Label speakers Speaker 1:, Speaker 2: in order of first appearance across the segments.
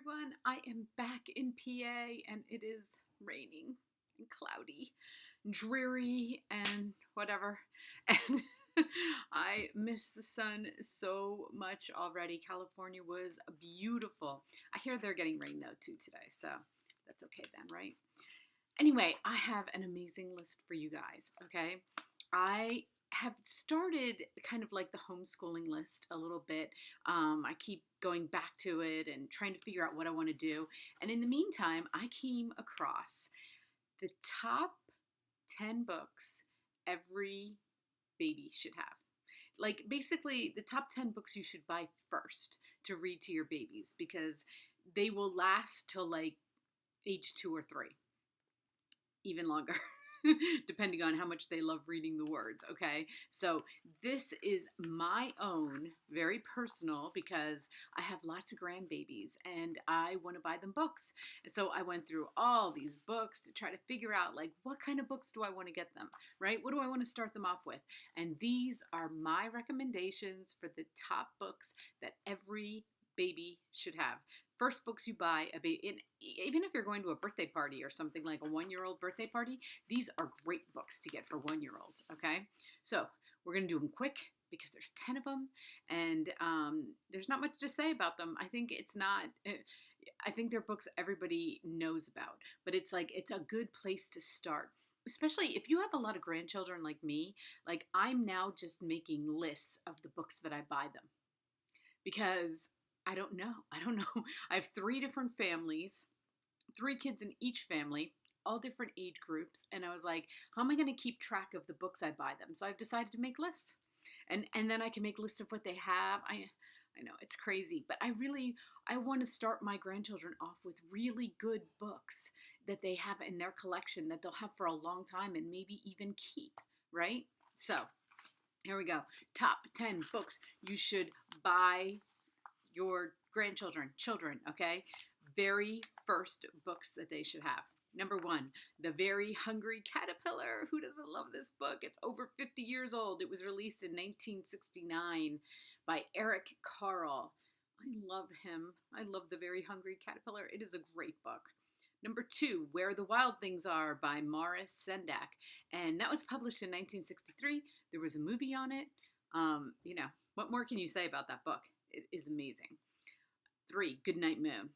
Speaker 1: everyone. I am back in PA and it is raining and cloudy, dreary, and whatever. And I miss the sun so much already. California was beautiful. I hear they're getting rain though too today, so that's okay then, right? Anyway, I have an amazing list for you guys, okay? I have started kind of like the homeschooling list a little bit. I keep going back to it and trying to figure out what I want to do. And in the meantime, I came across the top 10 books every baby should have. Like basically the top 10 books you should buy first to read to your babies because they will last till like age 2 or 3, even longer. Depending on how much they love reading the words, okay? So this is my own, very personal, because I have lots of grandbabies and I want to buy them books. And so I went through all these books to try to figure out, like, what kind of books do I want to get them, right? What do I want to start them off with? And these are my recommendations for the top books that every baby should have. First books you buy, even if you're going to a birthday party or something like a 1-year-old birthday party, these are great books to get for 1-year-olds, okay? So we're going to do them quick because there's 10 of them, and there's not much to say about them. I think I think they're books everybody knows about, but it's a good place to start. Especially if you have a lot of grandchildren like me, like I'm now just making lists of the books that I buy them because I don't know. I have 3 different families, 3 kids in each family, all different age groups. And I was like, how am I going to keep track of the books I buy them? So I've decided to make lists. And then I can make lists of what they have. I know it's crazy, but I want to start my grandchildren off with really good books that they have in their collection that they'll have for a long time and maybe even keep, right? So here we go. Top 10 books you should buy your children, okay? Very first books that they should have. Number 1, The Very Hungry Caterpillar. Who doesn't love this book? It's over 50 years old. It was released in 1969 by Eric Carle. I love him. I love The Very Hungry Caterpillar. It is a great book. Number 2, Where the Wild Things Are by Morris Sendak. And that was published in 1963. There was a movie on it. What more can you say about that book? It is amazing. 3, Goodnight Moon,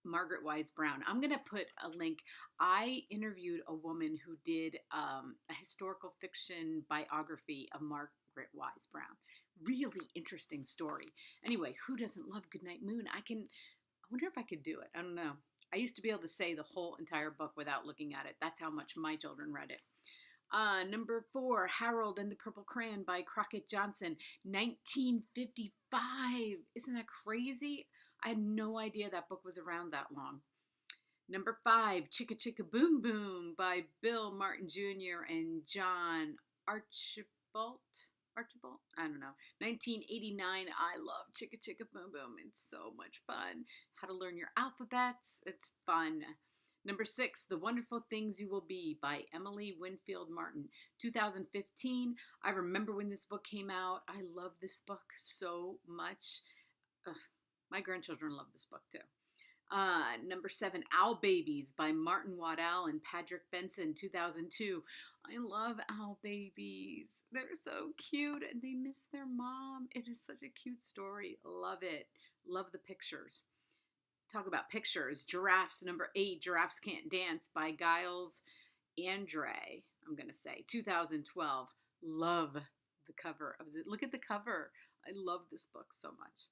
Speaker 1: Margaret Wise Brown. I'm going to put a link. I interviewed a woman who did a historical fiction biography of Margaret Wise Brown. Really interesting story. Anyway, who doesn't love Goodnight Moon? I wonder if I could do it. I don't know. I used to be able to say the whole entire book without looking at it. That's how much my children read it. Number 4, Harold and the Purple Crayon by Crockett Johnson, 1955. Isn't that crazy? I had no idea that book was around that long. Number 5, Chicka Chicka Boom Boom by Bill Martin Jr. and John Archibald? I don't know. 1989. I love Chicka Chicka Boom Boom. It's so much fun. How to learn your alphabets. It's fun. Number 6, The Wonderful Things You Will Be by Emily Winfield Martin, 2015. I remember when this book came out. I love this book so much. Ugh, my grandchildren love this book too. Number 7, Owl Babies by Martin Waddell and Patrick Benson, 2002. I love owl babies. They're so cute and they miss their mom. It is such a cute story. Love it. Love the pictures. Talk about pictures. Giraffes, number 8, Giraffes Can't Dance by Giles Andre, I'm going to say, 2012. Love the cover of it. Look at the cover. I love this book so much.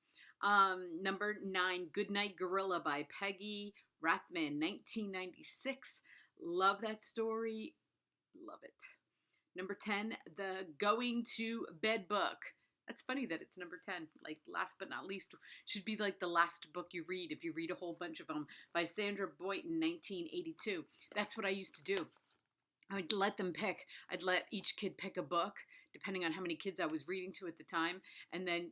Speaker 1: Number 9, Goodnight Gorilla by Peggy Rathman, 1996. Love that story. Love it. Number 10, The Going to Bed book. That's funny that it's number 10. Like, last but not least, should be like the last book you read if you read a whole bunch of them, by Sandra Boynton, 1982. That's what I used to do. I would let them pick. I'd let each kid pick a book, depending on how many kids I was reading to at the time. And then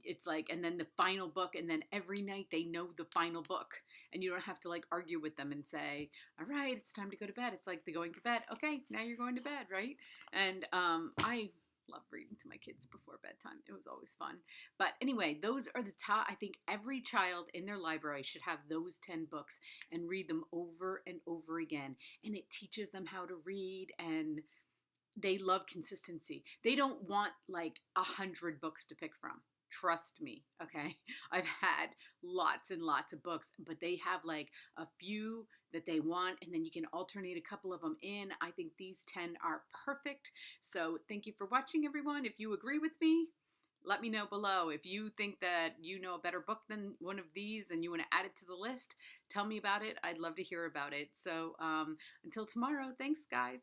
Speaker 1: and then the final book, and then every night they know the final book. And you don't have to like argue with them and say, all right, it's time to go to bed. It's like they're going to bed. Okay, now you're going to bed, right? And I love reading to my kids before bedtime. It was always fun. But anyway, those are the top. I think every child in their library should have those 10 books and read them over and over again. And it teaches them how to read, and they love consistency. They don't want like 100 books to pick from. Trust me, okay? I've had lots and lots of books, but they have like a few that they want, and then you can alternate a couple of them in. I think these 10 are perfect. So thank you for watching, everyone. If you agree with me, let me know below. If you think that you know a better book than one of these and you want to add it to the list, tell me about it. I'd love to hear about it. So until tomorrow, thanks, guys.